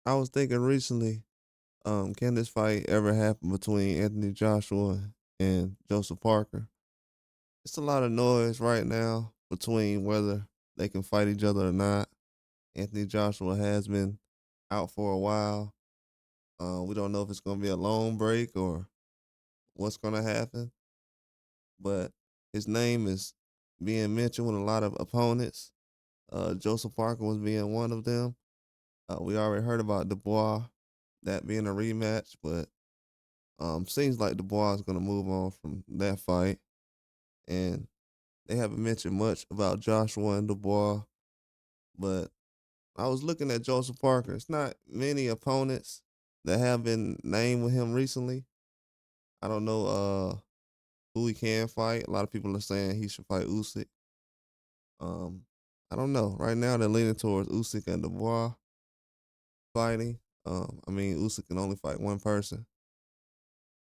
I was thinking recently, can this fight ever happen between Anthony Joshua and Joseph Parker? It's a lot of noise right now between whether they can fight each other or not. Anthony Joshua has been out for a while. We don't know if it's going to be a long break or what's going to happen, but his name is being mentioned with a lot of opponents. Joseph Parker was being one of them. We already heard about Dubois, that being a rematch, but seems like Dubois is going to move on from that fight, and they haven't mentioned much about Joshua and Dubois. But I was looking at Joseph Parker. It's not many opponents that have been named with him recently. I don't know who he can fight. A lot of people are saying he should fight Usyk. Um, I don't know. Right now they're leaning towards Usyk and Dubois fighting. I mean Usyk can only fight one person,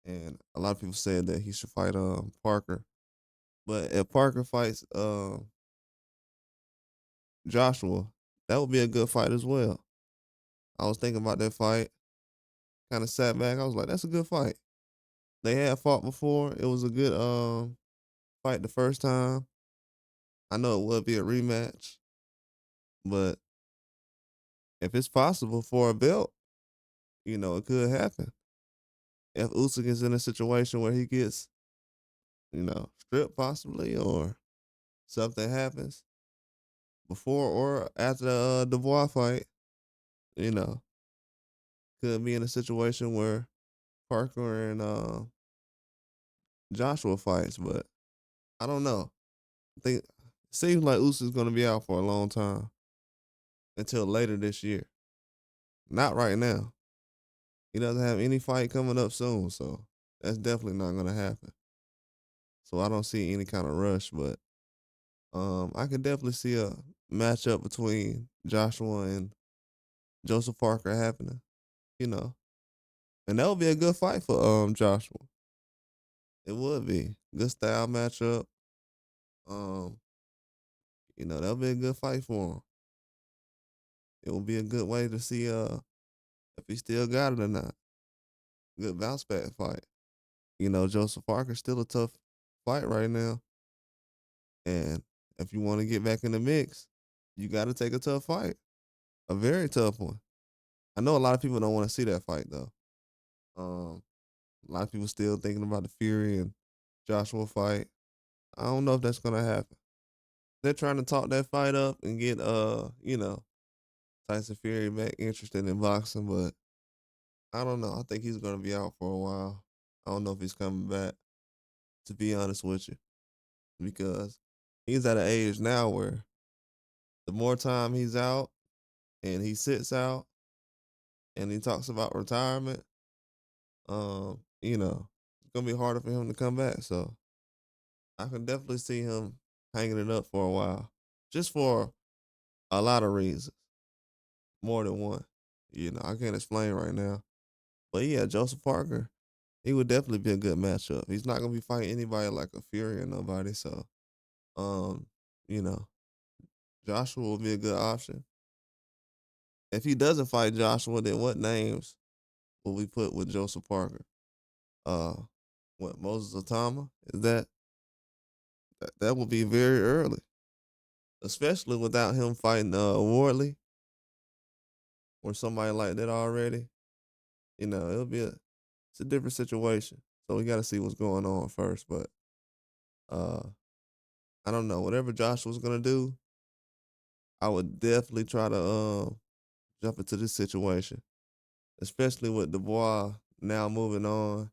and a lot of people said that he should fight Parker. But if Parker fights Joshua, that would be a good fight as well. I was thinking about that fight, kind of sat back. I was like, that's a good fight. They had fought before. It was a good fight the first time. I know it would be a rematch, but if it's possible for a belt, it could happen. If Usyk is in a situation where he gets, stripped possibly or something happens before or after the Dubois fight, you know, could be in a situation where Parker and Joshua fights, but I don't know. I think seems like Usyk's gonna be out for a long time until later this year. Not right now. He doesn't have any fight coming up soon, so that's definitely not gonna happen. So I don't see any kind of rush, but I could definitely see a matchup between Joshua and Joseph Parker happening, you know. And that would be a good fight for Joshua. It would be. Good style matchup. Um, that would be a good fight for him. It would be a good way to see if he still got it or not. Good bounce back fight. Joseph Parker's still a tough fight right now. And if you want to get back in the mix, you got to take a tough fight, a very tough one. I know a lot of people don't want to see that fight though. Um, a lot of people still thinking about the Fury and Joshua fight. I don't know if that's gonna happen. They're trying to talk that fight up and get Tyson Fury back interested in boxing, but I don't know. I think he's gonna be out for a while. I don't know if he's coming back. To be honest with you, because he's at an age now where the more time he's out and he sits out and he talks about retirement, it's gonna be harder for him to come back. So I can definitely see him hanging it up for a while, just for a lot of reasons, more than one. I can't explain right now, but yeah, Joseph Parker, he would definitely be a good matchup. He's not gonna be fighting anybody like a Fury or nobody. So, um, you know, Joshua will be a good option. If he doesn't fight Joshua, then what names will we put with Joseph Parker? Uh, what Moses Otama? Is that will be very early, especially without him fighting Wardley or somebody like that already. It'll be it's a different situation. So we got to see what's going on first. But uh, I don't know. Whatever Joshua's gonna do, I would definitely try to jump into this situation, especially with Dubois now moving on.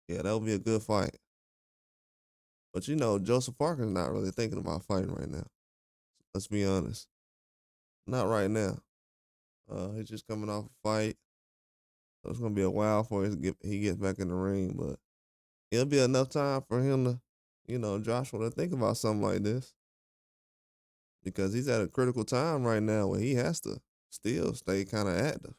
Yeah, that would be a good fight. But Joseph Parker's not really thinking about fighting right now. Let's be honest. Not right now. He's just coming off a fight. So it's gonna be a while before he gets back in the ring, but it'll be enough time for him to, Joshua to think about something like this because he's at a critical time right now where he has to still stay kind of active.